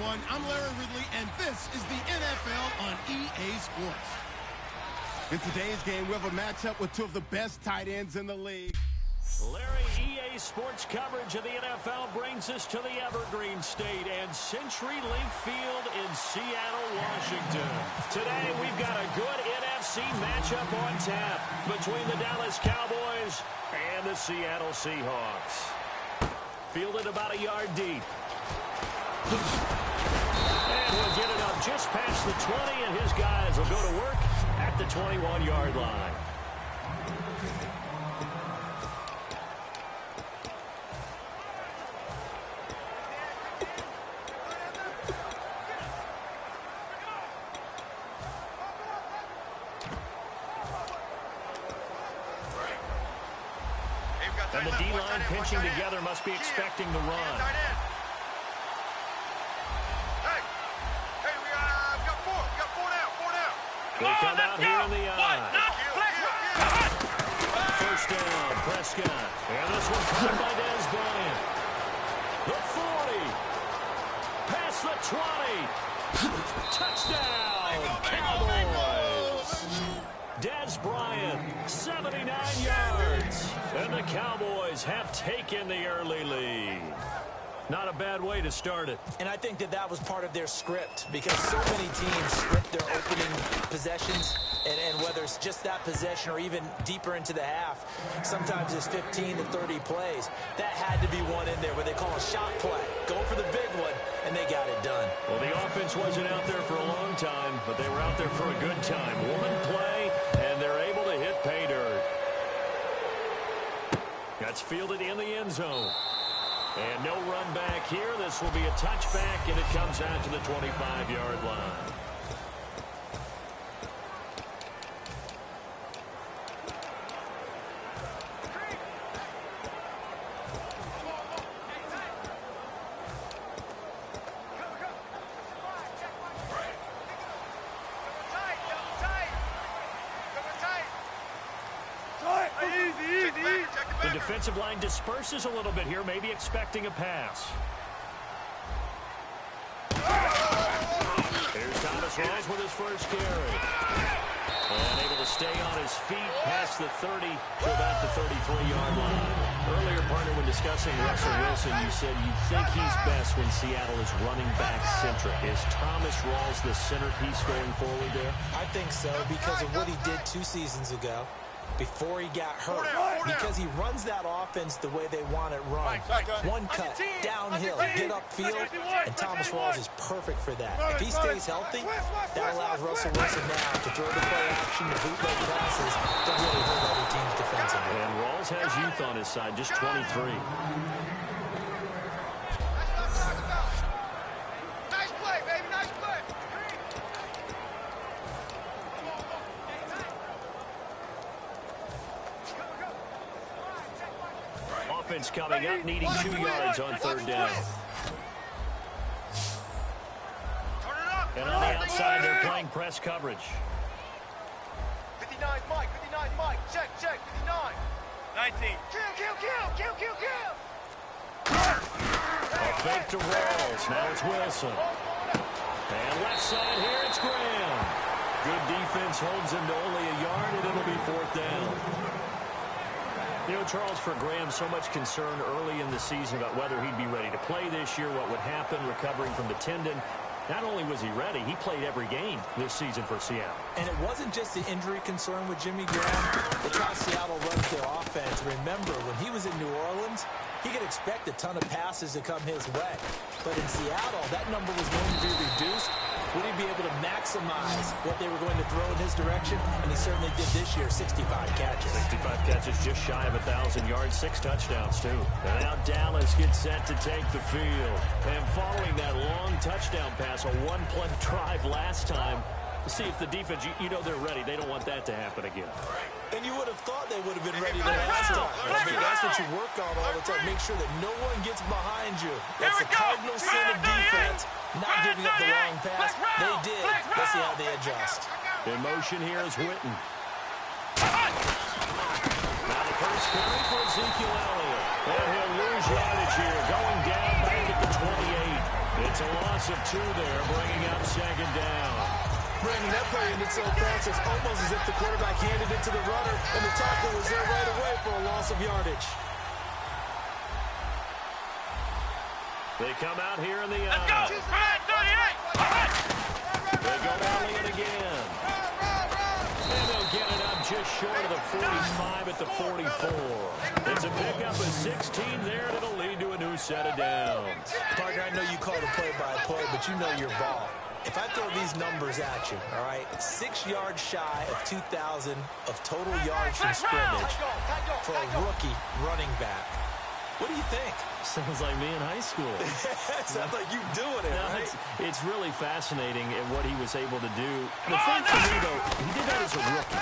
everyone. I'm Larry Ridley, and this is the NFL on EA Sports. In today's game, we have a matchup with two of the best tight ends in the league. Larry, EA Sports coverage of the NFL brings us to the Evergreen State and CenturyLink Field in Seattle, Washington. Today, we've got a good NFC matchup on tap between the Dallas Cowboys and the Seattle Seahawks. Fielded about a yard deep. And we'll get it up just past the 20, and his guys will go to work at the 21-yard line. And the D-line pinching together must be expecting the run. They come out here in the eye. First down, Prescott. And this one caught by Dez Bryant. The 40. Past the 20. Touchdown, Cowboys. Dez Bryant, 79 yards. And the Cowboys have taken the early lead. Not a bad way to start it. And I think that was part of their script, because so many teams script their opening possessions, and whether it's just that possession or even deeper into the half, sometimes it's 15 to 30 plays. That had to be one in there where they call a shot play. Go for the big one, and they got it done. Well, the offense wasn't out there for a long time, but they were out there for a good time. One play, and they're able to hit pay dirt. That's fielded in the end zone. And no run back here. This will be a touchback, and it comes out to the 25-yard line. The defensive line disperses a little bit here, maybe expecting a pass. Here's Thomas Rawls with his first carry. And able to stay on his feet past the 30 to about the 33-yard line. Earlier, partner, when discussing Russell Wilson, you said you think he's best when Seattle is running back centric. Is Thomas Rawls the centerpiece going forward there? I think so, because of what he did 2 seasons ago, before he got hurt, because he runs that offense the way they want it run. One cut, downhill, get upfield, and Thomas Rawls is perfect for that. If he stays healthy, that allows Russell Wilson now to throw the play action, the bootleg passes, to really hurt other teams defensively. And Rawls has youth on his side, just 23. Offense coming up, needing 2 yards on third down. And on the outside, they're playing press coverage. 59 Mike, check, 59. 19. Kill. A fake to Rawls, now it's Wilson. And left side here, it's Graham. Good defense holds him to only a yard, and it'll be fourth down. You know, Charles, for Graham, so much concern early in the season about whether he'd be ready to play this year, what would happen recovering from the tendon. Not only was he ready, he played every game this season for Seattle. And it wasn't just the injury concern with Jimmy Graham. It's how Seattle runs their offense. Remember, when he was in New Orleans, he could expect a ton of passes to come his way. But in Seattle, that number was going to be reduced. Would he be able to maximize what they were going to throw in his direction? And he certainly did this year, 65 catches. 65 catches, just shy of 1,000 yards, 6 touchdowns, too. And now Dallas gets set to take the field. And following that long touchdown pass, a one-play drive last time, to see if the defense, you know they're ready. They don't want that to happen again. And you would have thought they would have been ready the last time. I mean, that's what you work on all the time. Make sure that no one gets behind you. That's the cardinal sin of defense, not giving up the long pass. They did. Let's see how they adjust. In motion here is Witten. Now the first carry for Ezekiel Elliott. And he'll lose yardage here, going down back at the 28. It's a loss of 2 there, bringing up second down. Brandon, that play ended so fast, it's almost as if the quarterback handed it to the runner, and the tackle was there right away for a loss of yardage. They come out here in the eye. They go early and again. And they'll get it up just short of the 45 at the 44. It's a pickup of 16 there, and it'll lead to a new set of downs. Partner, I know you call the play-by-play, but you know your ball. If I throw these numbers at you, all right, 6 yards shy of 2,000 of total yards from scrimmage for a rookie running back. What do you think? Sounds like me in high school. Sounds like you doing it, right? It's really fascinating at what he was able to do. The thing for me, though, he did that as a rookie.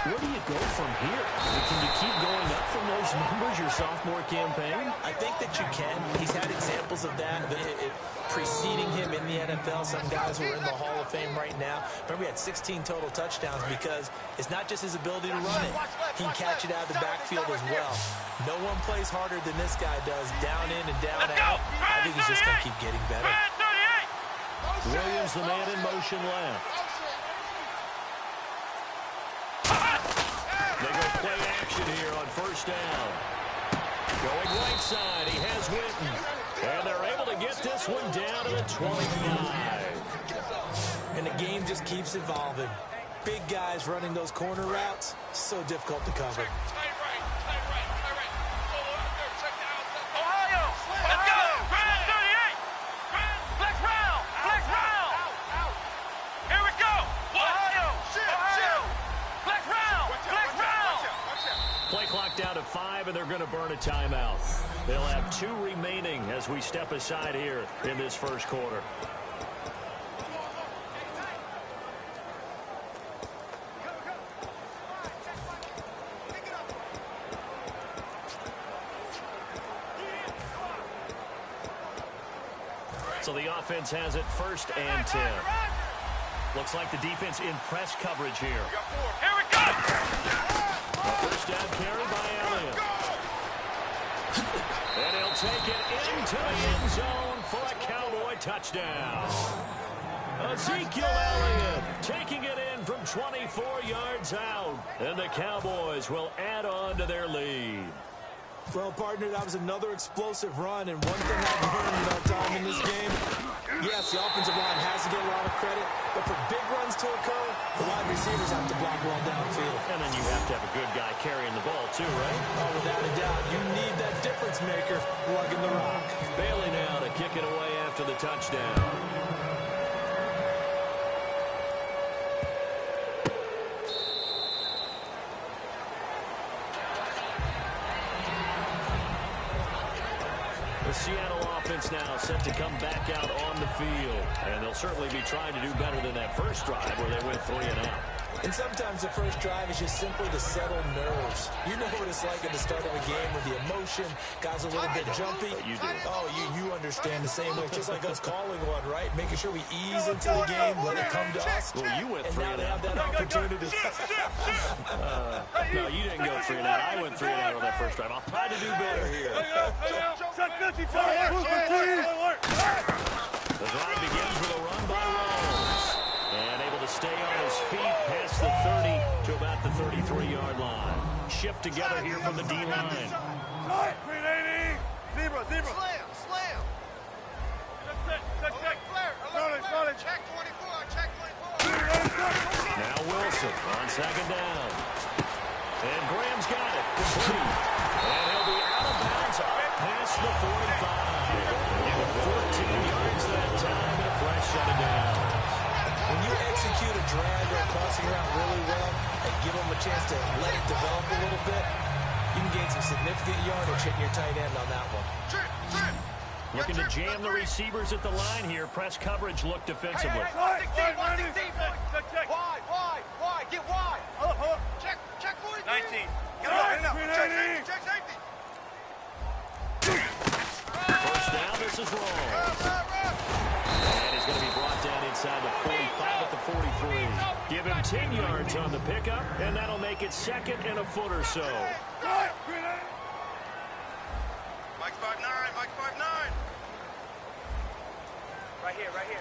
Where do you go from here? Can you keep going up from those numbers your sophomore campaign? I think that you can. He's had examples of that preceding him in the NFL. Some guys who are in the Hall of Fame right now. Remember, he had 16 total touchdowns because it's not just his ability to run it. He can catch it out of the backfield as well. No one plays harder than this guy does, down in and down out. I think he's just going to keep getting better. Williams, the man in motion left. They go play action here on first down. Going right side, he has Winton. And they're able to get this one down to the 25. And the game just keeps evolving. Big guys running those corner routes, so difficult to cover. Play clock down to 5, and they're going to burn a timeout. They'll have 2 remaining as we step aside here in this first quarter. So the offense has it 1st and 10. Looks like the defense in press coverage here. Here we go! A first down carry by Elliott. And he'll take it into the end zone for a Cowboy touchdown. Ezekiel Elliott taking it in from 24 yards out. And the Cowboys will add on to their lead. Well, partner, that was another explosive run, and one thing I've learned in our time in this game, yes, the offensive line has to get a lot of credit, but for big runs to occur, the wide receivers have to block well downfield. And then you have to have a good guy carrying the ball, too, right? Oh, without a doubt, you need that difference maker lugging the rock. Bailey now to kick it away after the touchdown. The Seattle offense now set to come back out on the field. And they'll certainly be trying to do better than that first drive where they went 3 and out. And sometimes the first drive is just simply to settle nerves. You know what it's like at the start of a game with the emotion. Guys a little bit jumpy. You do. Oh, you understand the same way. It's just like us calling one, right? Making sure we ease into the game, let it come to us. Well, you went 3 and and now out. they have that opportunity. No, you didn't go 3 and out. I went 3 and out on that first drive. I'll try to do better here. The drive begins with a run by Rose. And able to stay on his feet past the 30 to about the 33-yard line. Shift together here from the D-line. Zebra. Slam. Check. Check 24. Now Wilson on second down. And Graham's got it. Complete. And he'll be out of bounds up past the 45. 14 yards that time and a fresh set of downs. When you execute a drag or a crossing route really well and give them a chance to let it develop a little bit, you can gain some significant yardage hitting your tight end on that one. Looking to jam the receivers at the line here. Press coverage look defensively. Wide. Get wide. Check 40. 19. Get out. Check safety. First down, this is Rose. And he's going to be brought down inside the 45 at the 43. Give him 10 yards on the pickup, and that'll make it 2nd and a foot or so. Mike 5'9". Right here, right here.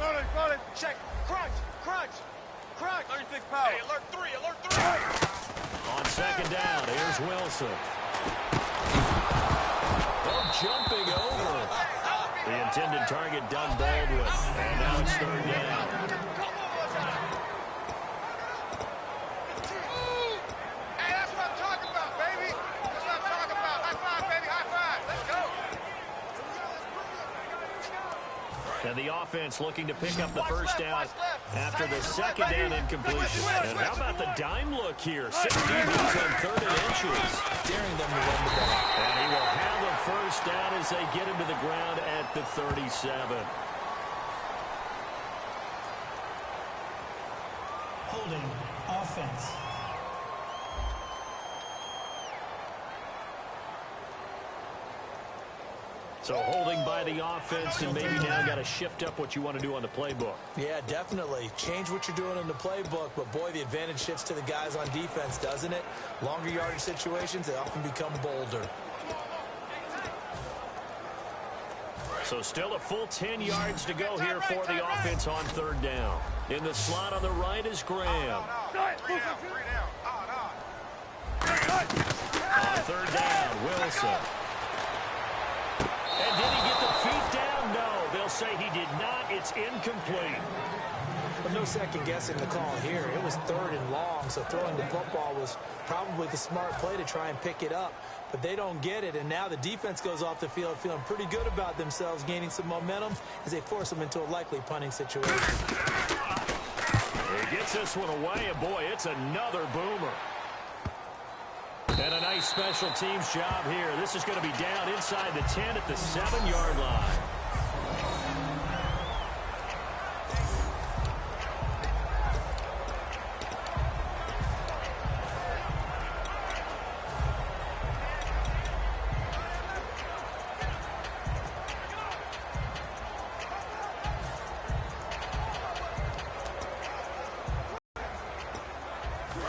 Roll it. Check. Crunch. 36 power. Hey, alert 3. On second down, here's Wilson. Oh, jumping over the intended target, Doug Baldwin. And now it's third down. Hey, that's what I'm talking about, baby. That's what I'm talking about. High five, baby. High five. Let's go. And the offense looking to pick up the first down after the second down incompletion. And how about the dime look here? 6 DBs on 3rd and inches. Daring them to run the ball. And he will have the first down as they get him to the ground at the 37. Holding offense. So holding by the offense, and maybe now got to shift up what you want to do on the playbook. Yeah, definitely. Change what you're doing in the playbook, but boy, the advantage shifts to the guys on defense, doesn't it? Longer yardage situations, they often become bolder. So still a full 10 yards to go here for the offense on 3rd down. In the slot on the right is Graham. On 3rd down, Wilson. And did he get the feet down? No, they'll say he did not. It's incomplete. But no second guessing the call here. It was 3rd and long, so throwing the football was probably the smart play to try and pick it up. But they don't get it, and now the defense goes off the field feeling pretty good about themselves, gaining some momentum as they force them into a likely punting situation. He gets this one away, and boy, it's another boomer. And a nice special teams job here. This is going to be down inside the 10 at the 7-yard line.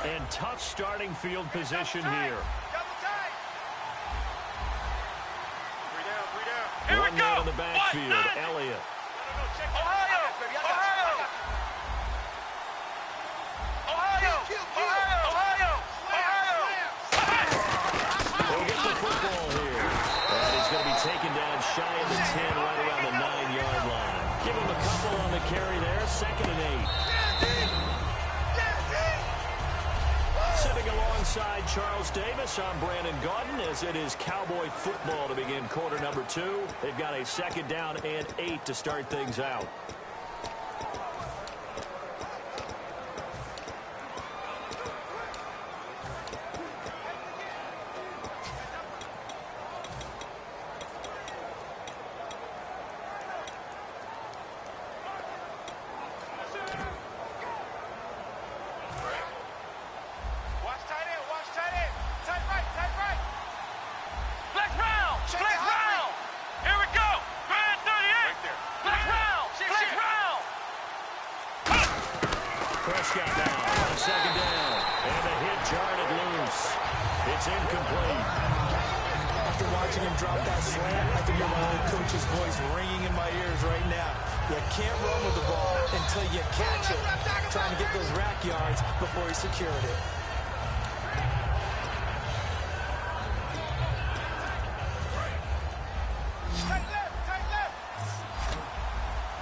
And tough starting field position here. One man in the backfield, Elliott. Ohio! He'll get the football here. And he's going to be taken down shy of the 10, right around the 9-yard line. Give him a couple on the carry there, 2nd and 8. Sitting alongside Charles Davis, I'm Brandon Gaudin, as it is Cowboy football to begin quarter number 2. They've got a 2nd down and 8 to start things out. Prescott now on 2nd down. And the hit jarred it loose. It's incomplete. After watching him drop that slant, I can hear my old coach's voice ringing in my ears right now. You can't run with the ball until you catch it. Trying to get those rack yards before he secured it.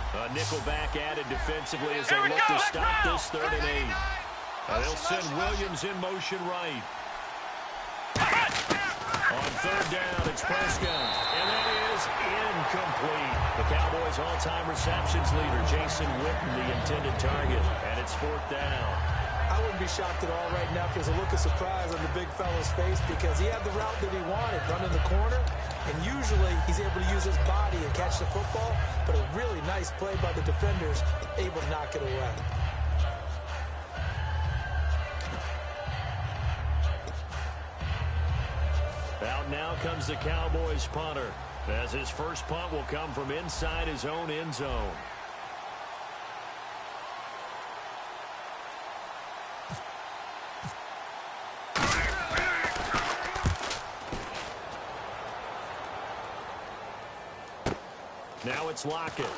A nickelback added defensively as they look to stop this 3rd and 8. They'll send Williams in motion right. On 3rd down, it's Prescott. And that is incomplete. The Cowboys' all-time receptions leader, Jason Witten, the intended target. And it's 4th down. I wouldn't be shocked at all right now if there's a look of surprise on the big fellow's face because he had the route that he wanted, running the corner. And usually he's able to use his body and catch the football, but a really nice play by the defenders, able to knock it away. Out now comes the Cowboys punter, as his first punt will come from inside his own end zone. Now it's Lockett. A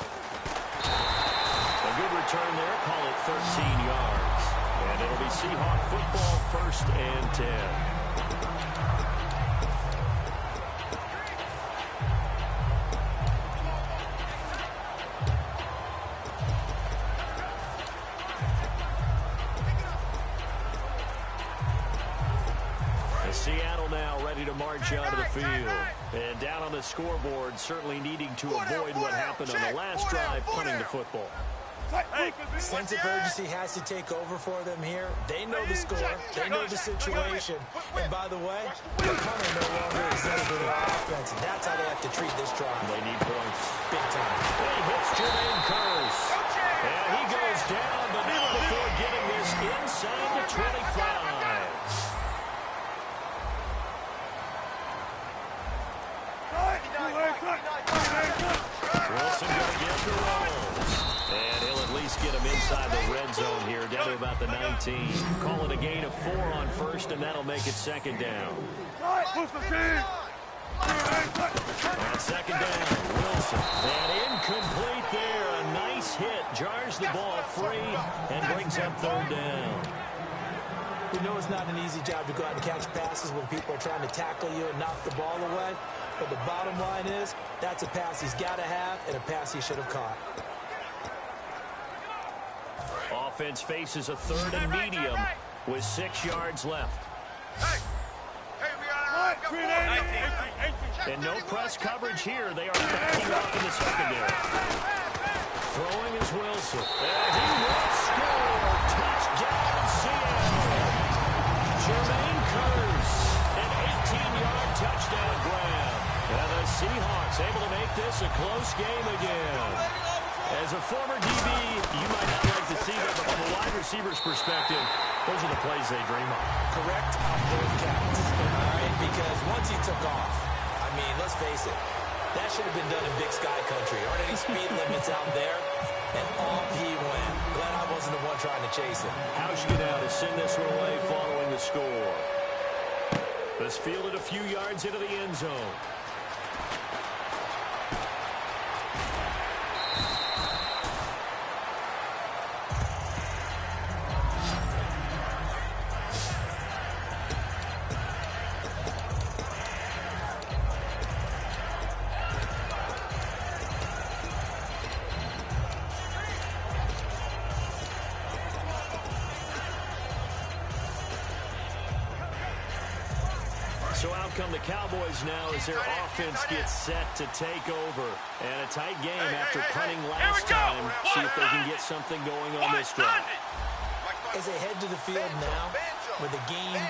good return there. Call it 13 yards. And it'll be Seahawk football, 1st and 10. Seattle now ready to march out of the field. And down on the scoreboard, certainly needing to avoid what happened on the last drive, punting the football. Sense of urgency has to take over for them here. They know the score. They know the situation. And by the way, the punter no longer exists in the offense. And that's how they have to treat this drive. They need points. Big time. He hits Jermaine Kearse. And he goes down, but not before getting this inside the 25. Wilson going to get the rolls. And he'll at least get him inside the red zone here, down to about the 19. Call it a gain of 4 on 1st, and that'll make it 2nd down. On 2nd down, Wilson. And incomplete there. A nice hit. Jars the ball free and brings up 3rd down. You know it's not an easy job to go out and catch passes when people are trying to tackle you and knock the ball away. But the bottom line is, that's a pass he's got to have and a pass he should have caught. Offense faces a 3rd and medium with 6 yards left. And no press coverage here. They are backing up in the secondary. Throwing is Wilson. And he will score. Touchdown, Seattle. Jermaine Kearse, an 18-yard touchdown grab. And the Seahawks able to make this a close game again. As a former DB, you might not like to see that, but from a wide receiver's perspective, those are the plays they dream of. Correct on both counts. All right, because once he took off, I mean, let's face it, that should have been done in Big Sky country. Aren't any speed limits out there? And off he went. Glad I wasn't the one trying to chase him. Hauschka now to send this one away following the score. This fielded a few yards into the end zone. So out come the Cowboys now as their offense gets set to take over. And a tight game after punting last time. See if they can get something going on this drive. As they head to the field now, with the game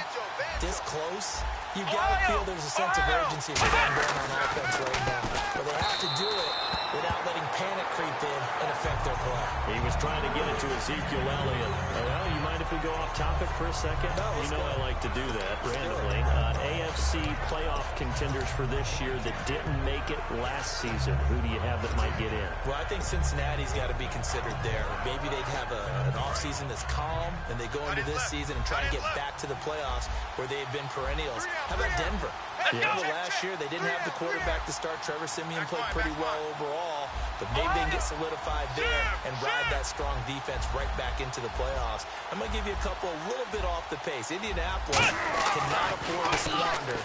this close, you got to feel there's a sense of urgency for them going on offense right now. But they have to do it without letting panic creep in and affect their play. He was trying to get it to Ezekiel Elliott. Well, you mind if we go off topic for a second? No, you know I like to do that randomly. AFC playoff contenders for this year that didn't make it last season. Who do you have that might get in? Well, I think Cincinnati's got to be considered there. Maybe they'd have an offseason that's calm, and they go into this season and try to get back to the playoffs where they've been perennials. How about Denver? Denver last year, they didn't have the quarterback to start. Trevor Siemian played pretty well overall, but maybe they can get solidified there and ride that strong defense right back into the playoffs. I'm going to give you a couple a little bit off the pace. Indianapolis cannot afford to squander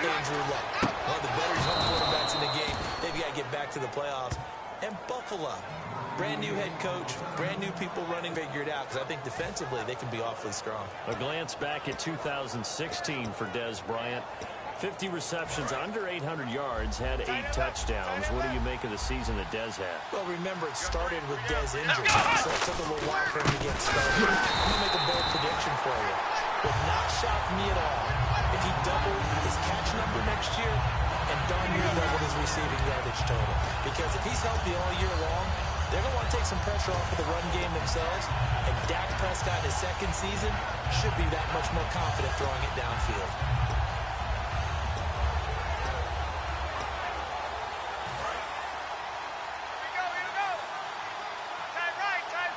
Andrew Luck, one of the better young quarterbacks in the game. They've got to get back to the playoffs. And Buffalo, brand new head coach, brand new people running, figured out, because I think defensively they can be awfully strong. A glance back at 2016 for Dez Bryant. 50 receptions, under 800 yards, had 8 touchdowns. What do you make of the season that Dez had? Well, remember, it started with Dez injured, so it took a little while for him to get started. I'm going to make a bold prediction for you. Would not shock me at all if he doubled his catch number next year and darn near doubled his receiving yardage total. Because if he's healthy all year long, they're going to want to take some pressure off of the run game themselves, and Dak Prescott in his second season should be that much more confident throwing it downfield.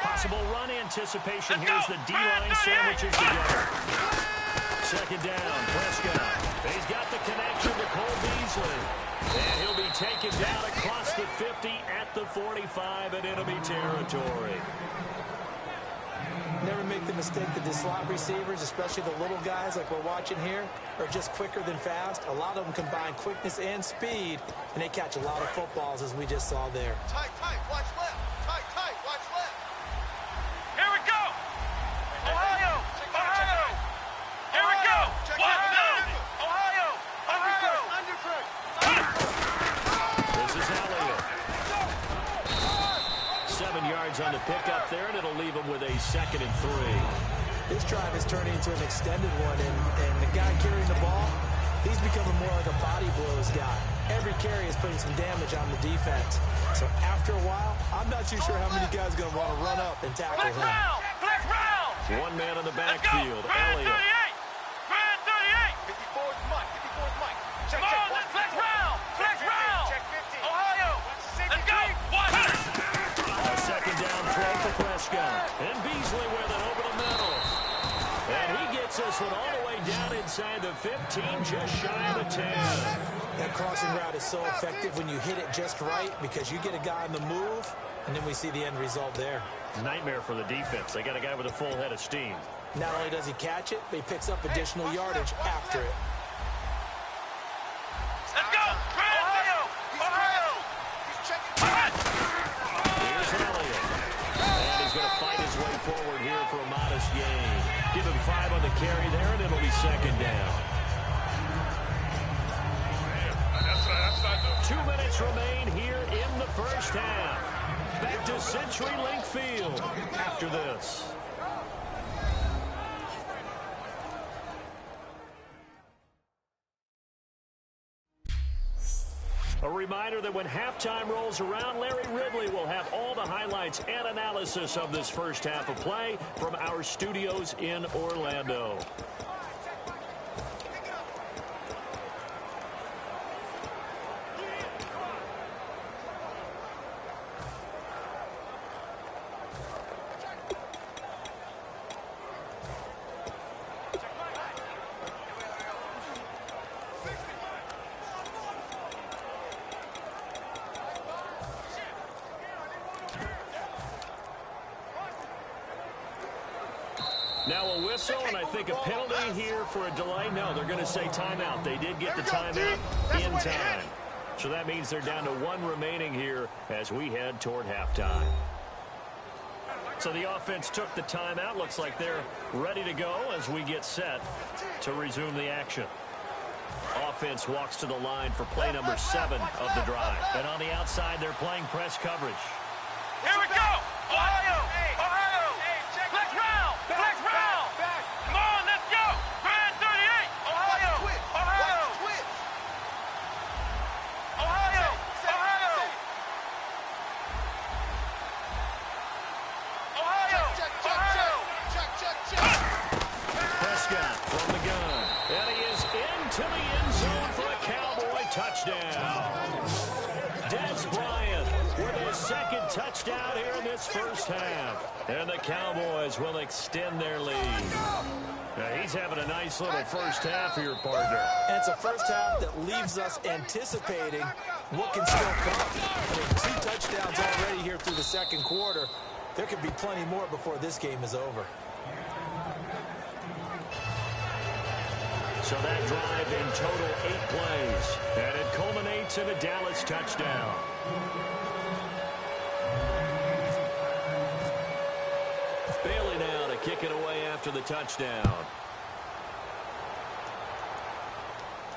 Possible run anticipation. Here's the D-line sandwiches together. Second down, Prescott. He's got the connection to Cole Beasley. And he'll be taken down across the 50 at the 45 in enemy territory. Never make the mistake that the slot receivers, especially the little guys like we're watching here, are just quicker than fast. A lot of them combine quickness and speed, and they catch a lot of footballs, as we just saw there. Tight, watch left. Tight, watch left. Here we go. Ohio. Here we go. Ohio. This is Elliott. 7 yards on the pickup there, and it'll leave him with a 2nd and 3. This drive is turning into an extended one, and the guy carrying the ball, he's becoming more like a body blows guy. Every carry is putting some damage on the defense. So after a while, I'm not too sure how many guys are going to want to run up and tackle him. Flex round. One man in the backfield, Elliott. 54 is Mike. Check, flex round. Check 15. Ohio. Let's go. A 2nd down throw for Prescott. And Beasley with it over the middle. And he gets this one all the way down inside the 15, just shy of the 10. That crossing route is so effective when you hit it just right because you get a guy on the move, and then we see the end result there. Nightmare for the defense. They got a guy with a full head of steam. Not only does he catch it, but he picks up additional yardage after it. Let's go. Ohio. He's checking. Here's Elliott. And he's going to fight his way forward here for a modest gain. Give him 5 on the carry there, and it'll be 2nd down. 2 minutes remain here in the first half. Back to CenturyLink Field after this. A reminder that when halftime rolls around, Larry Ridley will have all the highlights and analysis of this first half of play from our studios in Orlando. Now a whistle, and I think a penalty here for a delay. No, they're going to say timeout. They did get the timeout in time. So that means they're down to 1 remaining here as we head toward halftime. So the offense took the timeout. Looks like they're ready to go as we get set to resume the action. Offense walks to the line for play number 7 of the drive. And on the outside, they're playing press coverage. Here we go. Ohio. Flex round. Come on, let's go. Grand 38. Ohio. Prescott from the gun. And he is into the end zone for a Cowboy touchdown. Des Bryant with his 2nd touchdown here in this first half. And the Cowboys will extend their lead. Now he's having a nice little first half here, partner. And it's a first half that leaves us anticipating what can still come. I mean, 2 touchdowns already here through the 2nd quarter. There could be plenty more before this game is over. So that drive in total 8 plays. And it culminates in a Dallas touchdown. Bailey now to kick it away after the touchdown.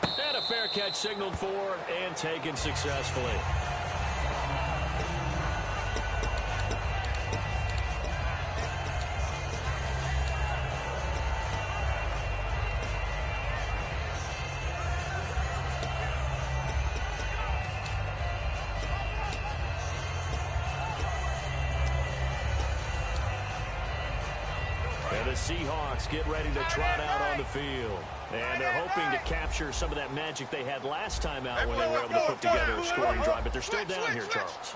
And a fair catch signaled for and taken successfully. And the Seahawks get ready to trot out on the field. And they're hoping to capture some of that magic they had last time out when they were able to put together a scoring drive. But they're still down here, Charles.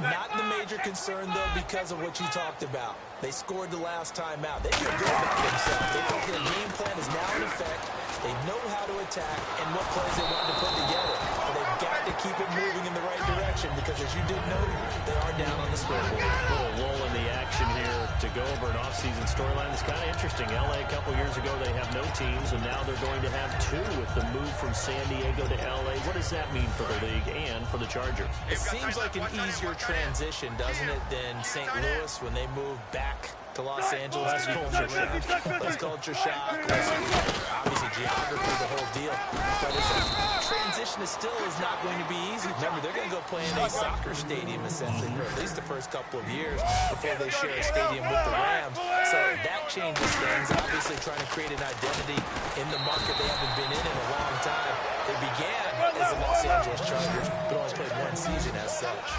Not the major concern, though, because of what you talked about. They scored the last time out. They feel good about themselves. They think their game plan is now in effect. They know how to attack and what plays they want to put together. But they've got to keep it moving in the right direction. transition because, as you did note, they are down on the scoreboard. A little lull in the action here to go over an offseason storyline. It's kind of interesting. L.A. a couple years ago, they have no teams, and now they're going to have two with the move from San Diego to L.A. What does that mean for the league and for the Chargers? It seems like an easier transition, doesn't it, than St. Louis when they moved back to Los Angeles. Less culture shock. Obviously, geography, the whole deal. But it's a transition still is not going to be easy. Remember, they're going to go play in a soccer stadium, essentially, for at least the first couple of years before they share a stadium with the Rams. So that changes things. Obviously, trying to create an identity in the market they haven't been in a long time. They began as the Los Angeles Chargers, but only played one season as such.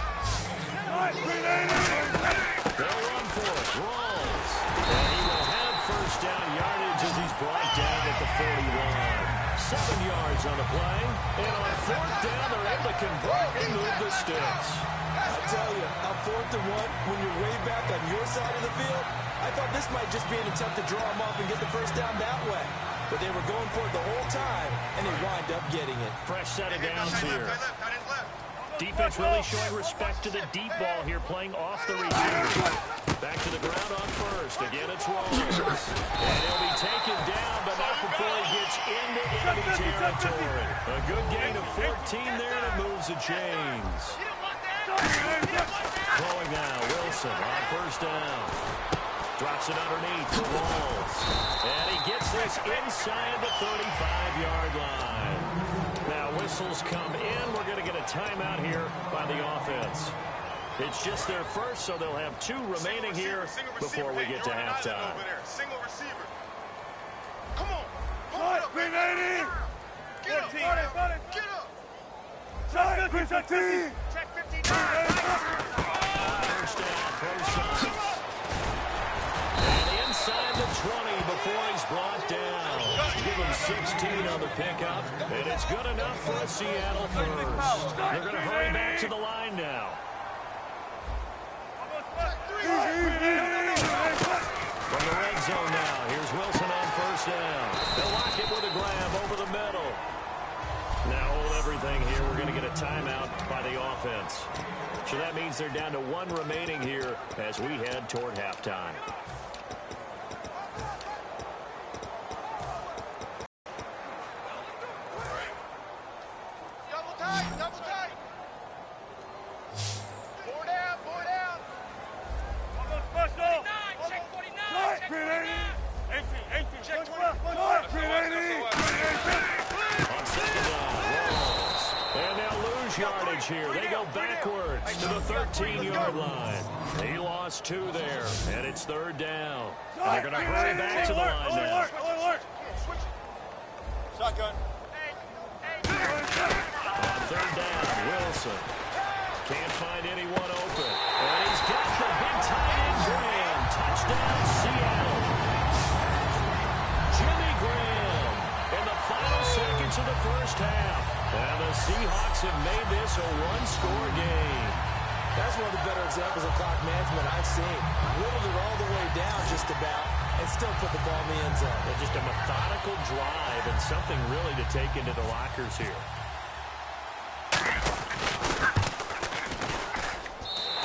They'll run for it. Rolls. And he will have first down yardage as he's brought down at the 41. 7 yards on the play. And on fourth down, they're able to convert and move the sticks. I tell you, on 4th and 1, when you're way back on your side of the field, I thought this might just be an attempt to draw them up and get the first down that way. But they were going for it the whole time, and they wind up getting it. Fresh set of downs here. Defense really showing respect to the deep ball here, playing off the receiver. Back to the ground on first. Again, it's Rolls. And he'll be taken down, but not before he gets into enemy territory. A good gain of 14 there, and it moves the chains. Going now, Wilson on first down. Drops it underneath for Rolls. And he gets this inside the 35-yard line. Now whistles come in. We're going to get a timeout here by the offense. It's just their first, so they'll have 2 remaining here before we get to halftime. Single receiver. Come on. Green 80. Get up. Get up. Check 15. Check 59. First down, pro side. And inside the 20 before he's brought down. Give him 16 on the pickup, and it's good enough for a Seattle first. They're going to hurry back to the line now. From the red zone now, here's Wilson on first down. They'll lock it with a grab over the middle. Now hold everything here. We're going to get a timeout by the offense. So that means they're down to 1 remaining here as we head toward halftime. Double tight. 4 down. Check 49. Check 49. 18. Check 20. On second down, Rolls. And they'll lose yardage here. They go backwards to the 13-yard line. He lost 2 there, and it's 3rd down. And they're going to hurry back to the line now. Shotgun. On 3rd down, Wilson. Can't find anyone open. And he's got the big tight end, Graham. Touchdown, Seattle. Jimmy Graham in the final seconds of the first half. And the Seahawks have made this a 1-score game. That's one of the better examples of clock management I've seen. Whittled it all the way down just about and still put the ball in the end zone. Well, just a methodical drive and something really to take into the lockers here.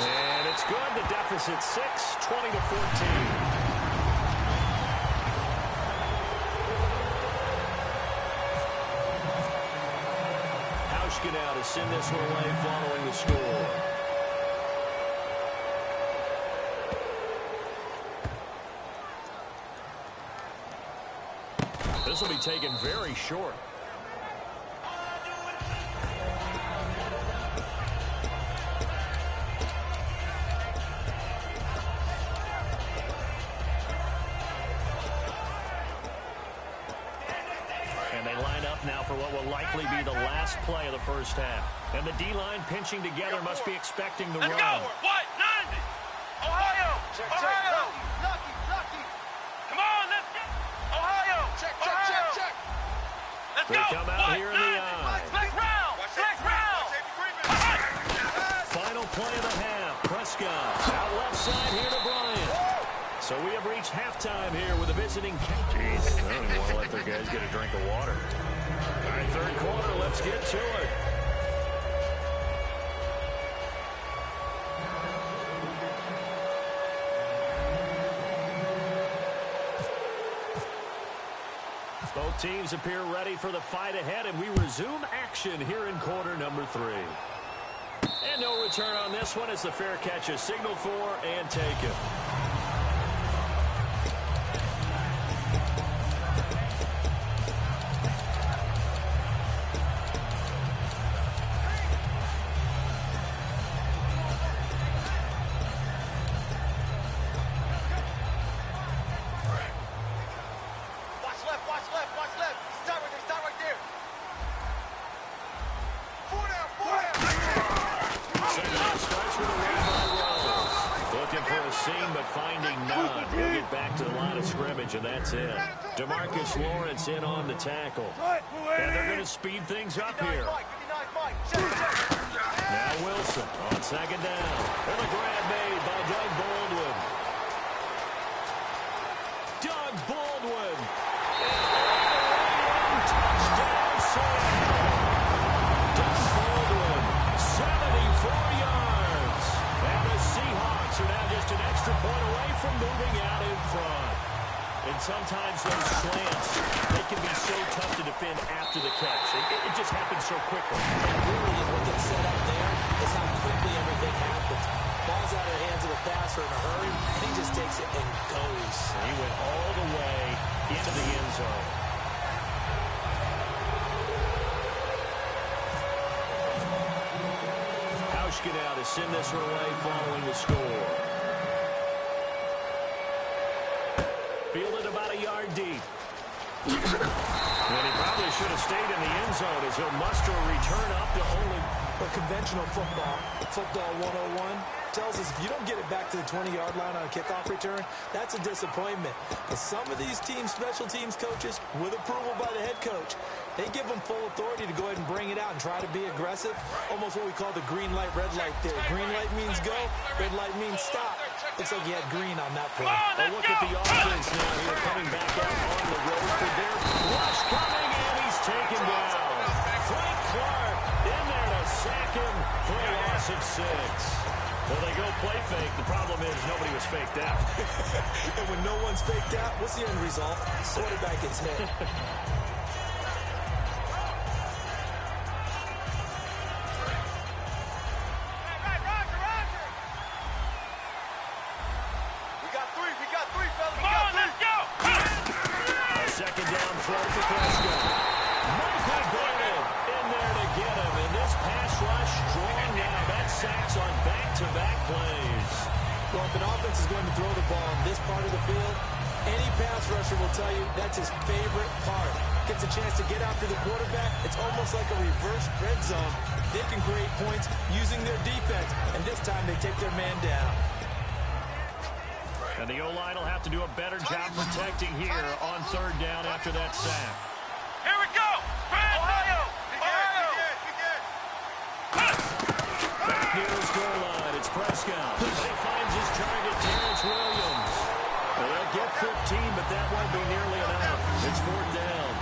And it's good. The deficit 6, 20-14. Now to send this one away following the score. This will be taken very short. And they line up now for what will likely be the last play of the first half. And the D-line pinching together must be expecting the run. Let's go. What? 90. Ohio. Ohio. Lucky. Come on, let's get. Ohio. Check. Let's They go. come out here in the eye. Flex round. Final play of the half. Prescott out left side here to Bryant. So we have reached halftime here with a visiting. Jeez, I don't even want to let their guys get a drink of water. All right, 3rd quarter, let's get to it. Both teams appear ready for the fight ahead, and we resume action here in quarter number 3. And no return on this one as the fair catch is signaled for and taken. And that's it. DeMarcus Lawrence in on the tackle. And they're going to speed things up here. Now Wilson on second down. And a grab made by Doug Baldwin. Doug Baldwin. And touchdown save. Doug Baldwin, 74 yards. And the Seahawks are now just an extra point away from moving out in front. And sometimes those slants, they can be so tough to defend after the catch. It just happens so quickly. And really, what gets set up there is how quickly everything happens. Ball's out of the hands of the passer in a hurry, and he just takes it and goes. And he went all the way into the end zone. Hauschka now to send this her way following the score. Fielded about a yard deep. And he probably should have stayed in the end zone as he'll muster a return up to only... But conventional football 101, tells us if you don't get it back to the 20-yard line on a kickoff return, that's a disappointment. But some of these teams, special teams coaches, with approval by the head coach, they give them full authority to go ahead and bring it out and try to be aggressive. Almost what we call the green light, red light theory. Green light means go, red light means stop. Looks like you had green on that play. A look at the offense now here, coming back out on the road for their rush coming, and he's taken down. Frank Clark in there to sack him for a loss of 6. Well, they go play fake. The problem is nobody was faked out. And when no one's faked out, what's the end result? Quarterback gets hit. That's his favorite part. Gets a chance to get after the quarterback. It's almost like a reverse red zone. They can create points using their defense, and this time they take their man down. And the O-line will have to do a better job protecting here on third down after that sack. Here we go! Ohio! Back near his goal line, it's Prescott. He finds his target, Terrence Williams. Well, they'll get 15, but that won't be nearly enough. It's fourth down.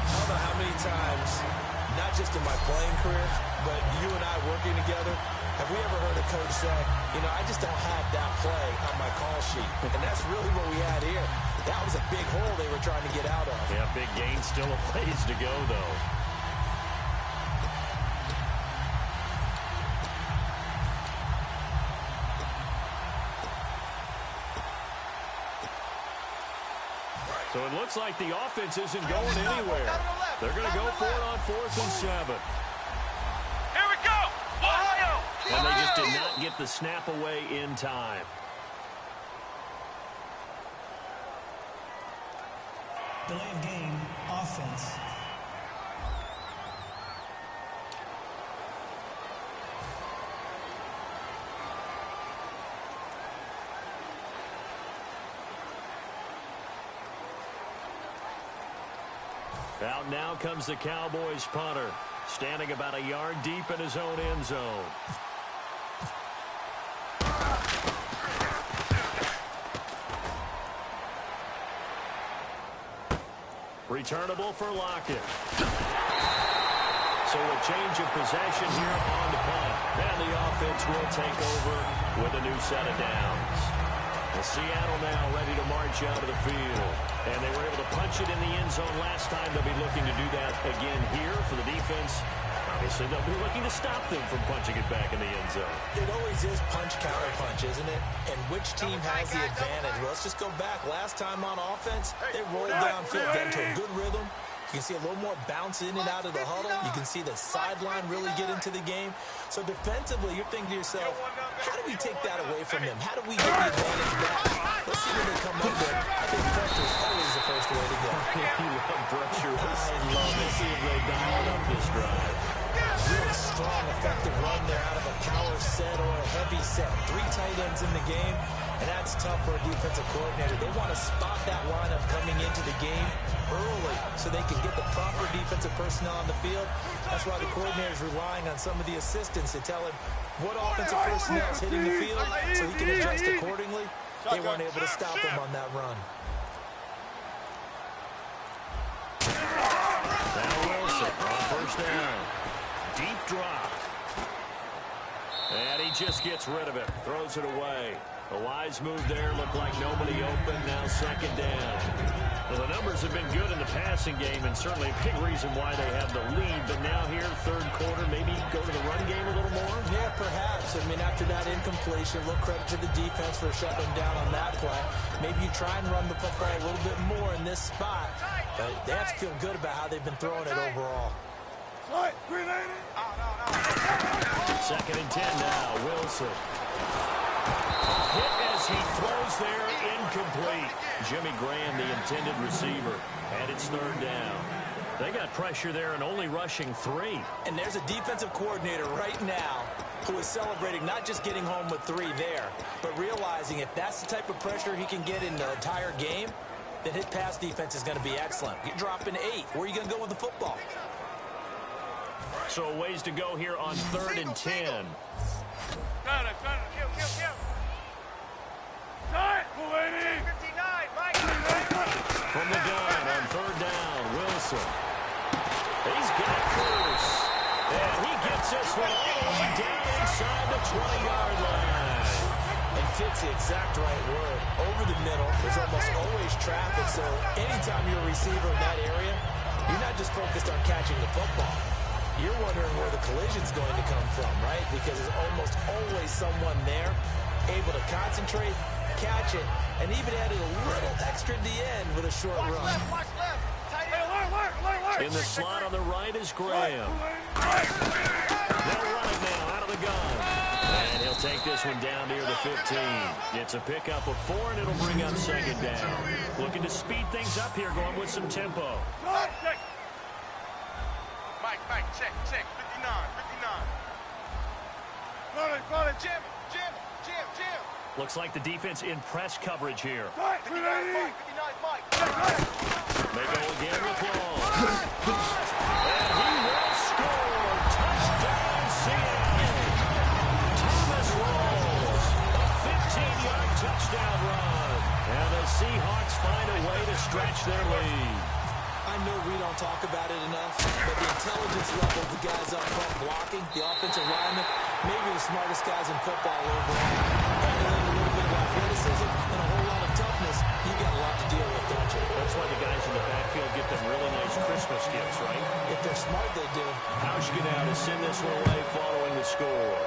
I don't know how many times, not just in my playing career, but you and I working together, have we ever heard a coach say, you know, I just don't have that play on my call sheet. And that's really what we had here. That was a big hole they were trying to get out of. Yeah, big gain, still a ways to go, though. So it looks like the offense isn't going anywhere. They're going to go for it on 4th and 7. Here we go! Ohio! And they just did not get the snap away in time. Delay of game, offense. Out now comes the Cowboys punter, standing about a yard deep in his own end zone. Returnable for Lockett. So a change of possession here on the punt. And the offense will take over with a new set of downs. And Seattle now ready to march out of the field. And they were able to punch it in the end zone last time. They'll be looking to do that again here for the defense. Obviously, they'll be looking to stop them from punching it back in the end zone. It always is punch, counter punch, isn't it? And which team has the advantage? Well, let's just go back. Last time on offense, they rolled downfield, got into a good rhythm. You can see a little more bounce in and out of the huddle. You can see the sideline really get into the game. So defensively, you're thinking to yourself, how do we take that away from them? How do we get the advantage back? Let's see what they come up with. I think pressure is always the first way to go. You love pressure. I love it. See if they dial up this drive. Real strong, effective run there out of a power set or a heavy set. 3 tight ends in the game, and that's tough for a defensive coordinator. They want to spot that lineup coming into the game early so they can get the proper defensive personnel on the field. That's why the coordinator is relying on some of the assistants to tell him what offensive personnel is hitting the field so he can adjust accordingly. They weren't able to stop him on that run. Now Wilson on first down. Deep drop. And he just gets rid of it. Throws it away. A wise move there. Looked like nobody open. Now second down. Well, the numbers have been good in the passing game, and certainly a big reason why they have the lead. But now here, third quarter, maybe go to the run game a little more? Yeah, perhaps. I mean, after that incompletion, a little credit to the defense for shutting them down on that play. Maybe you try and run the football a little bit more in this spot. But they have to feel good about how they've been throwing it overall. Second and 10 now. Wilson. Hit as he throws there, incomplete. Jimmy Graham, the intended receiver, and it's third down. They got pressure there and only rushing 3. And there's a defensive coordinator right now who is celebrating not just getting home with 3 there, but realizing if that's the type of pressure he can get in the entire game, then his pass defense is going to be excellent. You're dropping 8. Where are you going to go with the football? So a ways to go here on third and 10. From the gun on third down, Wilson. He's got Cruz. And he gets this one all the way down inside the 20-yard line. And fits the exact right word. Over the middle, there's almost always traffic, so anytime you're a receiver in that area, you're not just focused on catching the football. You're wondering where the collision's going to come from, right? Because there's almost always someone there able to concentrate, catch it, and even added a little extra at the end with a short run. In the slot on the right is Graham. They'll run it now out of the gun. And he'll take this one down near the 15. It's a pickup of 4, and it'll bring up second down. Looking to speed things up here, going with some tempo. Mike, check, 59. Run it, Jim. Looks like the defense in press coverage here. 59 Mike. They go again with Long. And he will score. Touchdown, Seattle. Thomas Rawls. A 15-yard touchdown run. And the Seahawks find a way to stretch their lead. I know we don't talk about it enough, but the intelligence level of the guys up front blocking, the offensive linemen, maybe the smartest guys in football overall. Handling a little bit of athleticism and a whole lot of toughness, you got a lot to deal with, don't you? That's why the guys in the backfield get them really nice Christmas gifts, right? If they're smart, they do. Hausch get out to send this one away following the score.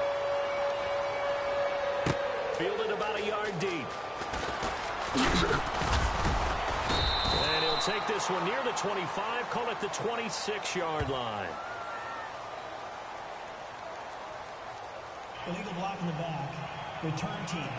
Fielded about a yard deep. And he'll take this one near the 25, call it the 26-yard line. Illegal block in the back. Return team.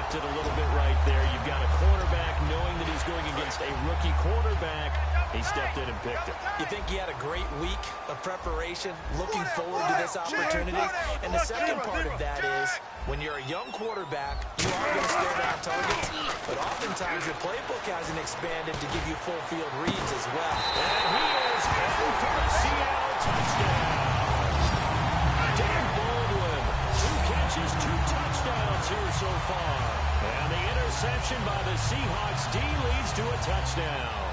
overlooked it a little bit right there. You've got a cornerback knowing that he's going against a rookie quarterback. He stepped in and picked it. You think he had a great week of preparation, looking forward to this opportunity? And the second part of that is, when you're a young quarterback, you are going to stare down targets, but oftentimes your playbook hasn't expanded to give you full field reads as well. And he is heading for the Seattle touchdown. Dan Baldwin, 2 catches, 2 touchdowns here so far. And the interception by the Seahawks D leads to a touchdown.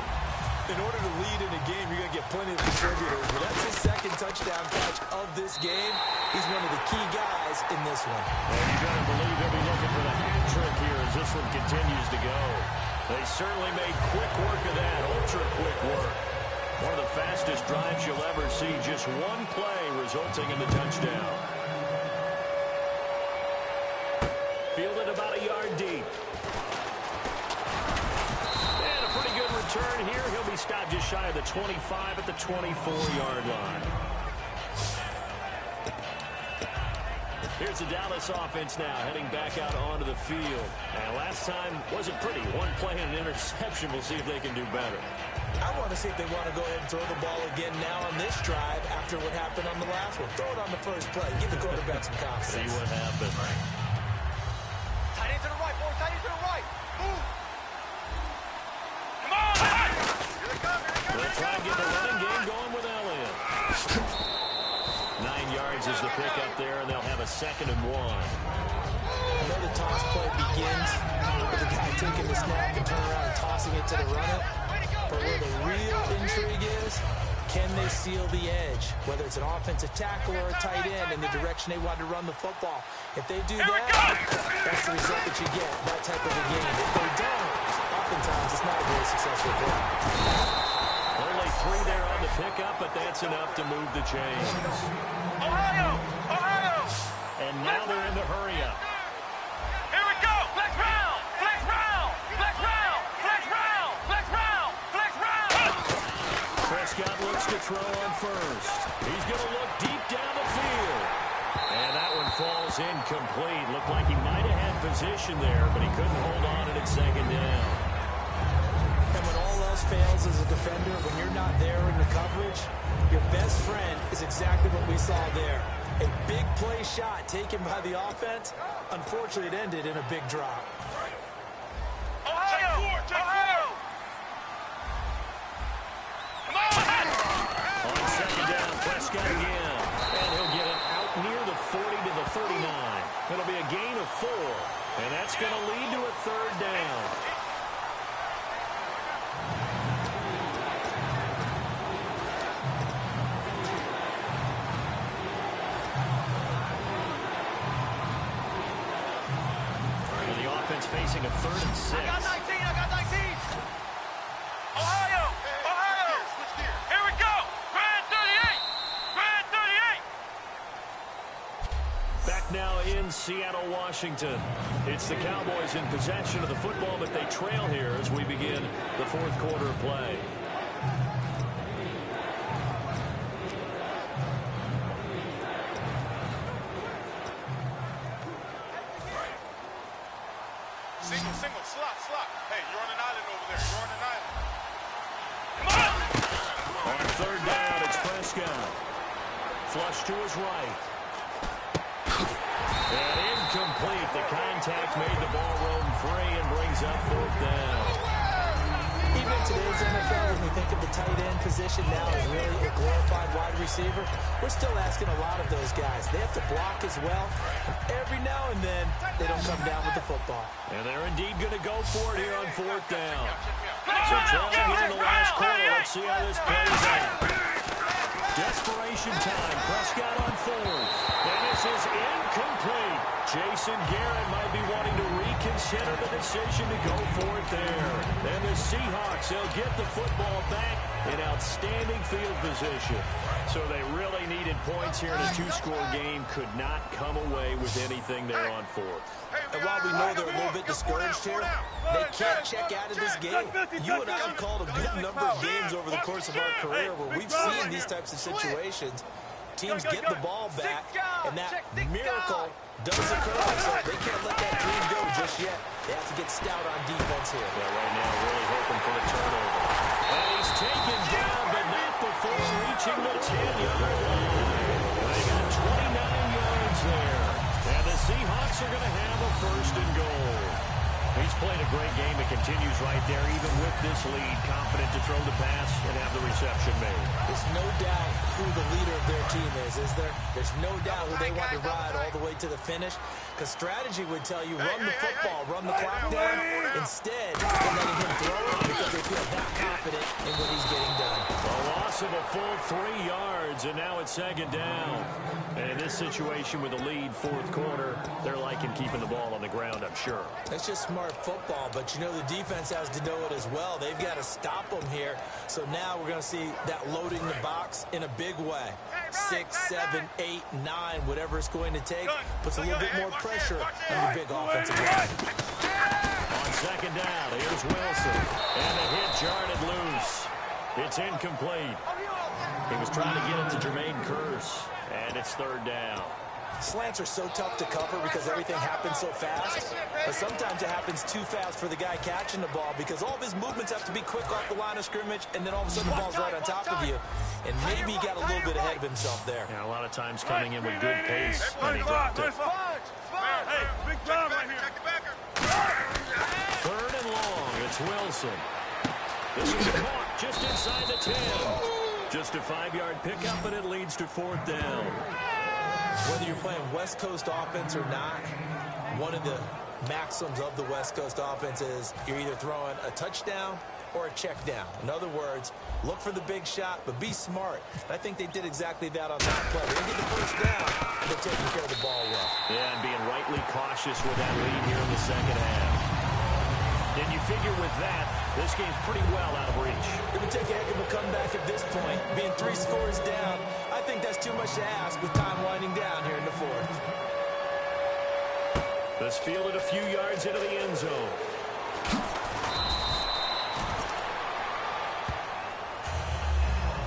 In order to lead in a game, you're going to get plenty of contributors, but that's his second touchdown catch of this game. He's one of the key guys in this one. And you better believe he'll be looking for the hat trick here as this one continues to go. They certainly made quick work of that, ultra-quick work. One of the fastest drives you'll ever see, just one play resulting in the touchdown. Fielded about a yard deep. Turn here, he'll be stopped just shy of the 25 at the 24-yard line. Here's the Dallas offense now, heading back out onto the field. And last time wasn't pretty. One play and an interception. We'll see if they can do better. I want to see if they want to go ahead and throw the ball again now on this drive after what happened on the last one. Throw it on the first play. Give the quarterback some confidence. See what happens. Tight end to the right, boy. Tight end to the right. Move. They'll try and get the running game going with Elliott. 9 yards is the pickup there, and they'll have a 2nd and 1. I know the toss play begins with the guy taking the snap and turning around and tossing it to the runner. But where the real intrigue is, can they seal the edge? Whether it's an offensive tackle or a tight end in the direction they want to run the football. If they do that, that's the result that you get, that type of a game. If they don't, oftentimes it's not a very successful play. Only 3 there on the pickup, but that's enough to move the chains. Ohio! Ohio! And now they're in the hurry-up. Here we go! Flex round! Flex round! Flex round! Flex round! Flex round! Flex round! Prescott looks to throw on first. He's going to look deep down the field. And that one falls incomplete. Looked like he might have had position there, but he couldn't hold on at 2nd down. And when all else fails as a defender, when you're not there in the coverage, your best friend is exactly what we saw there. A big play shot taken by the offense. Unfortunately, it ended in a big drop. Ohio! Ohio! Come on! On 2nd down, Prescott again. And he'll get it out near the 40 to the 39. It'll be a gain of 4. And that's going to lead to a 3rd down. Facing a 3rd and 6. I got 19, I got 19. Ohio, Ohio. Here we go. Grand 38. Grand 38. Back now in Seattle, Washington. It's the Cowboys in possession of the football, but they trail here as we begin the 4th quarter of play. Single, slot. Hey, you're on an island over there. You're on an island. Come on! On 3rd down, it's Prescott. Flush to his right. And incomplete. The contact made the ball roam free and brings up 4th down. Even in today's NFL, when we think of the tight end position now as really a glorified wide receiver, we're still asking a lot of those guys. They have to block as well. And every now and then, they don't come down with the football. And they're indeed going to go for it here on 4th down. So trailing here in the last quarter. Let's see how this plays out. Desperation time. Prescott on 4th. And this is incomplete. Jason Garrett might be wanting to reconsider the decision to go for it there. And the Seahawks, they'll get the football back in outstanding field position. So they really needed points here in a 2-score game. Could not come away with anything there on 4th. And while we know they're a little bit discouraged here, they can't check out of this game. You and I have called a good number of games over the course of our career where we've seen these types of situations. Teams get the ball back, and that miracle does occur. So they can't let that dream go just yet. They have to get stout on defense here. Yeah, right now, really hoping for a turnover. And he's taken down, but not before reaching the 10-yard line. They got 29 yards there. And the Seahawks are going to have a first and goal. He's played a great game. It continues right there, even with this lead. Confident to throw the pass and have the reception made. There's no doubt who the leader of their team is there? There's no doubt who they want to ride all the way to the finish. Because strategy would tell you, run the football, run the clock down. Instead, they're letting him throw it because they feel that confident in what he's getting done. A loss of a full 3 yards, and now it's second down. And in this situation with a lead, fourth quarter, they're liking keeping the ball on the ground, I'm sure. It's just smart football, but you know the defense has to know it as well. They've got to stop them here. So now we're going to see that loading the box in a big way. 6, 7, 8, 9, whatever it's going to take, puts a little bit more pressure on your big offensive line. On second down, here's Wilson. And the hit jarred loose. It's incomplete. He was trying to get it to Jermaine Kearse, and it's third down. Slants are so tough to cover because everything happens so fast. But sometimes it happens too fast for the guy catching the ball because all of his movements have to be quick off the line of scrimmage, and then all of a sudden the ball's right on top of you. And maybe he got a little bit ahead of himself there. Yeah, a lot of times coming in with good pace, and he dropped it. Hey, big drive right here. Third and long, it's Wilson. This is caught just inside the 10. Just a 5-yard pickup, and it leads to fourth down. Whether you're playing West Coast offense or not, one of the maxims of the West Coast offense is you're either throwing a touchdown or a check down. In other words, look for the big shot, but be smart. I think they did exactly that on that play. They get the first down, and they're taking care of the ball well. Yeah, and being rightly cautious with that lead here in the second half. And you figure with that, this game's pretty well out of reach. It would take a heck of a comeback at this point. Being 3 scores down, I think that's too much to ask with time winding down here in the fourth. This fielded a few yards into the end zone.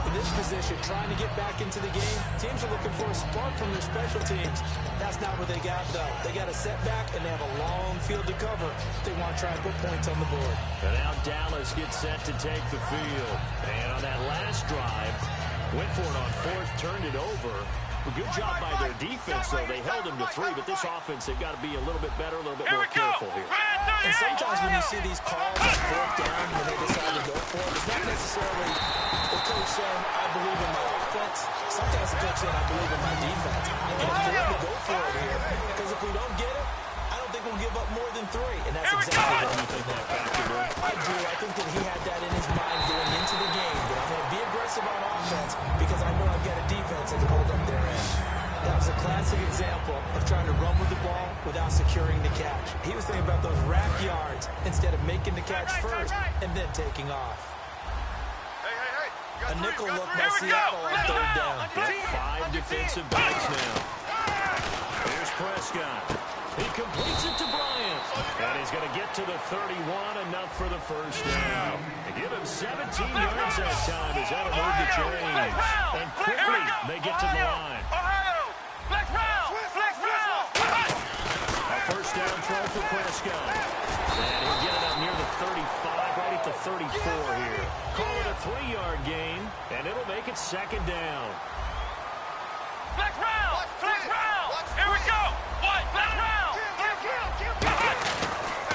In this position, trying to get back into the game, teams are looking for a spark from their special teams. That's not what they got, though. They got a setback, and they have a long field to cover. They want to try and put points on the board. And now Dallas gets set to take the field. And on that last drive, went for it on fourth, turned it over. A good job by their defense, though. They held them to 3, but this offense, they've got to be a little bit better, a little bit more careful here. And sometimes when you see these calls on fourth down, when they decide to go for it, it's not necessarily the coach saying, I believe in my offense. Sometimes the coach saying, I believe in my defense. And it's important to go for it here, because if we don't get it, I don't think we'll give up more than 3. And that's exactly what you think that factor is. I do. I think that he had that in his mind going into the game, that I'm going to be aggressive on offense because I know I've got a defense that can hold up their end. That was a classic example of trying to run with the ball without securing the catch. He was thinking about those rack yards instead of making the catch first and then taking off. A nickel look by Seattle on third down. Got 5 defensive backs now. Here's Prescott. He completes it to Bryant. And he's going to get to the 31, enough for the first down. They give him 17 yards that time as that'll move the chains. And quickly, they get to the line. A first down throw for Prescott. And he'll get it up near the 35, right at the 34 here. Call it a 3-yard gain, and it'll make it second down. Flex round! Here we go! Flex round!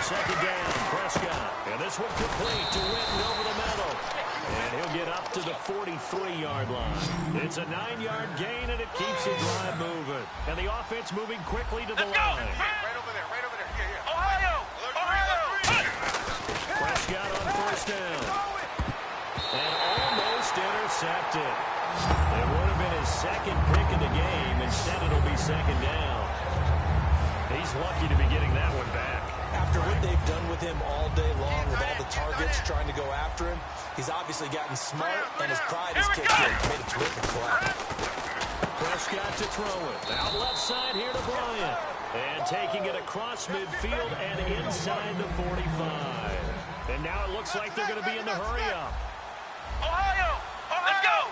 Second down, Prescott. And this one complete to Witten over the middle. And he'll get up to the 43-yard line. It's a 9-yard gain, and it keeps the drive moving. And the offense moving quickly to the line. Right over there. Yeah. Ohio! Prescott on first down. And almost intercepted. It would have been his second pick of the game. Instead, it'll be second down. He's lucky to be getting that one back. After what they've done with him all day long with all the targets trying to go after him, he's obviously gotten smart, and his pride has kicked in. Made a terrific play. Prescott to throw it. Out left side here to Bryant. And taking it across midfield and inside the 45. And now it looks like they're going to be in the hurry-up. Ohio! Let's go!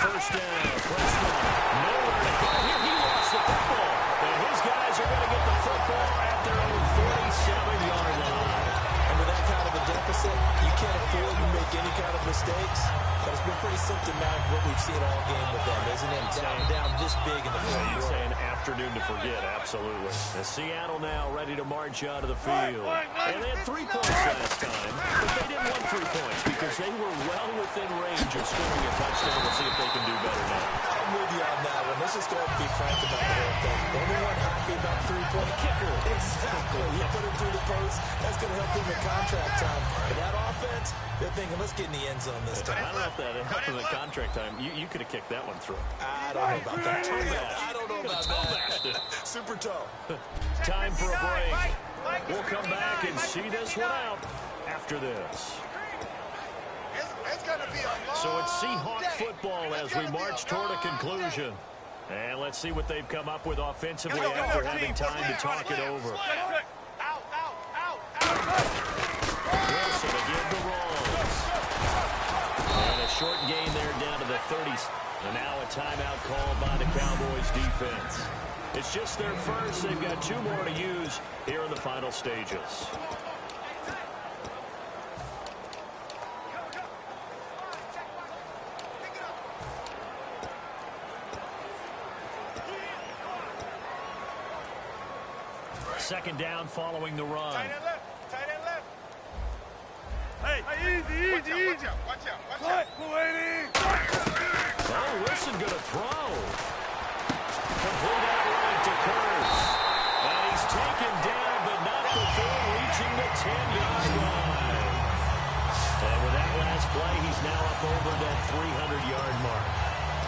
First down, Prescott. Nowhere to go here. He lost the football. And his guys are going to get the football at their own 40. something like what we've seen all game with them, isn't it? Down this big in the fourth You'd quarter. say an afternoon to forget, absolutely. And Seattle now ready to march out of the field. And they had 3 points last time, but they didn't want 3 points because they were well within range of scoring a touchdown. We'll see if they can do better now. I'm with you on that one. Let's just go ahead and be frank about the whole thing. The only one happy about the 3-point kicker. Exactly. You put him through the post. That's going to help him in contract time. But that offense, they're thinking, let's get in the end zone this time. I don't know if that helped in the contract time. You could have kicked that one through. I don't know about that. I don't know about that. Super toe. Time for a break. We'll come back and see this one out after this. So it's Seahawk football as we march toward a conclusion. And let's see what they've come up with offensively after having time to talk it over. Wilson again the rolls. And a short gain there down to the 30s. And now a timeout called by the Cowboys defense. It's just their first. They've got 2 more to use here in the final stages. Second down following the run. Tight end left. Tight end left. Hey, easy. Watch out. Oh, Wilson going to throw. Complete outright to Kurtz. And he's taken down, but not before reaching the 10-yard line. And with that last play, he's now up over that 300-yard mark.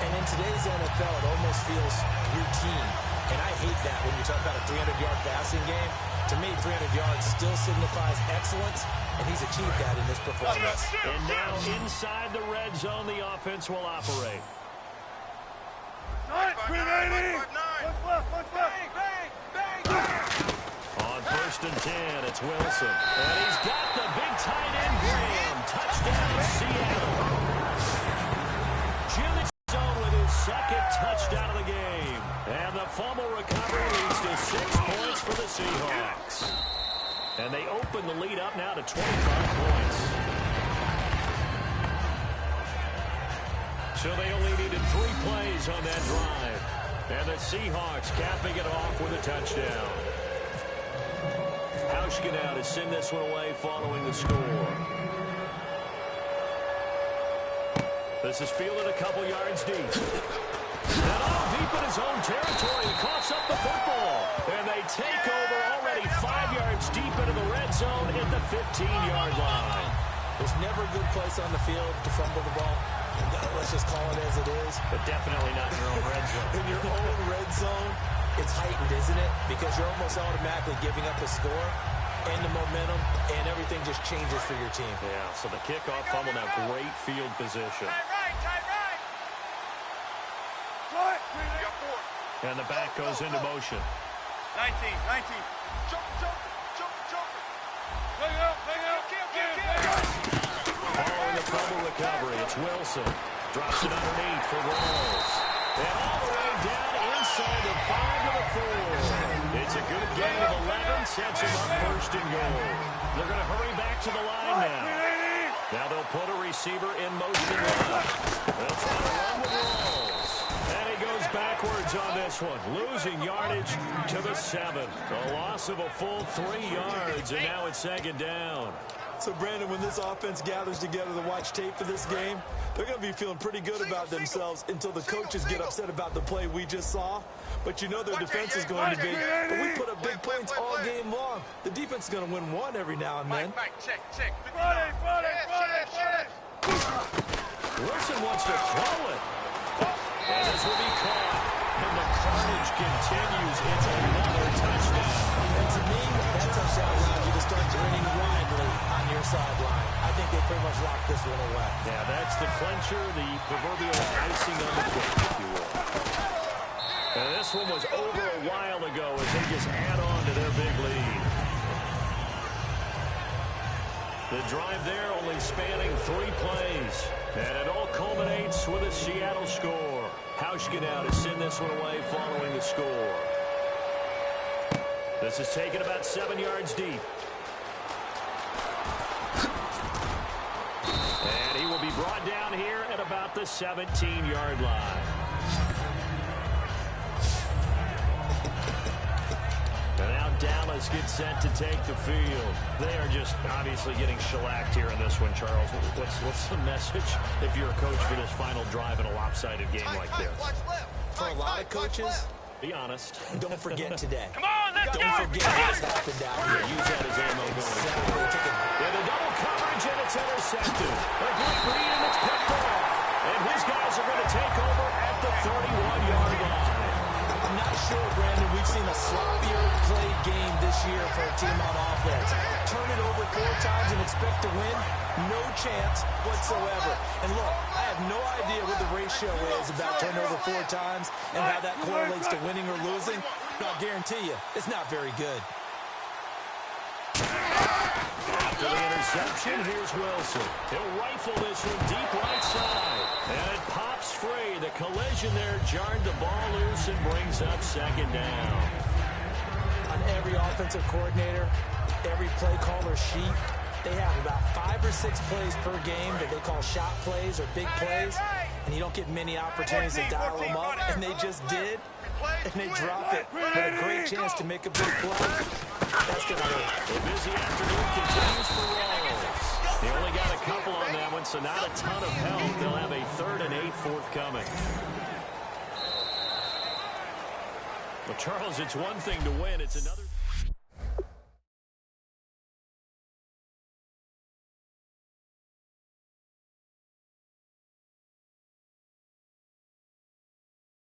And in today's NFL, it almost feels routine. And I hate that when you talk about a 300-yard passing game. To me, 300 yards still signifies excellence, and he's achieved that in this performance. And now inside the red zone, the offense will operate. On 1st and 10, it's Wilson. And he's got the big tight end, Graham. Touchdown, Seattle. Jimmy zone with his 2nd touchdown of the game. And the fumble recovery leads to 6 points for the Seahawks. And they open the lead up now to 25 points. So they only needed 3 plays on that drive. And the Seahawks capping it off with a touchdown. Hauschka now to send this one away following the score. This is fielded a couple yards deep. And all deep in his own territory. He coughs up the football. And they take over already 5 yards deep into the red zone at the 15-yard line. There's never a good place on the field to fumble the ball. Let's just call it as it is. But definitely not in your own red zone. In your own red zone, it's heightened, isn't it? Because you're almost automatically giving up a score and the momentum, and everything just changes for your team. Yeah, so the kickoff fumble now, great field position. Tight right. You got 4. And the back goes into motion. 19. Jump. Hang out. Following the fumble recovery, it's Wilson. Drops it underneath for Rolls. And all the way down inside the 5 to the 4. It's a good gain of 11, sets him up 1st and goal. They're going to hurry back to the line now. Now they'll put a receiver in motion left. They'll try to run with Rolls. And he goes backwards on this one, losing yardage to the 7. A loss of a full 3 yards, and now it's 2nd down. So, Brandon, when this offense gathers together to watch tape for this game, they're going to be feeling pretty good about themselves until the coaches get upset about the play we just saw. But you know their defense is going to be. But we put up big points all game long. The defense is going to win one every now and then. Mike, check. Wilson wants to throw it. And this will be caught. And the carnage continues. It's another touchdown. And to me, that touchdown allowed you to start grinning widely on your sideline. I think they pretty much locked this one away. Yeah, that's the clincher, the proverbial icing on the cake, if you will. And this one was over a while ago as they just add on to their big lead. The drive there only spanning 3 plays. And it all culminates with a Seattle score. Hauschka now to send this one away following the score. This is taken about 7 yards deep. And he will be brought down here at about at the 17-yard line. And now Dallas gets set to take the field. They are just obviously getting shellacked here in this one, Charles. What's the message if you're a coach for this final drive in a lopsided game like this? For a lot of coaches, be honest. don't forget today. Come on, let's Don't forget what's happened down here. Use that as ammo going forward. With a double coverage, and it's intercepted. A great read, and it's picked off. And his guys are going to take over at the 31-yard line. I'm not sure, Brandon, we've seen a sloppier played game this year for a team on offense. Turn it over 4 times and expect to win? No chance whatsoever. And look, I have no idea what the ratio is about turnover 4 times and how that correlates to winning or losing. But I'll guarantee you, it's not very good. After the interception, here's Wilson. He'll rifle this from deep right side. And it pops free. The collision there jarred the ball loose and brings up second down. On every offensive coordinator, every play caller sheet, they have about 5 or 6 plays per game that they call shot plays or big plays, and you don't get many opportunities to dial them up, and they just did, and they dropped it with a great chance to make a big play. That's going to hurt. A busy afternoon continues for Rawls. They only got a couple on that one, so not a ton of help. They'll have a 3rd and 8 forthcoming. Well, Charles, it's one thing to win. It's another.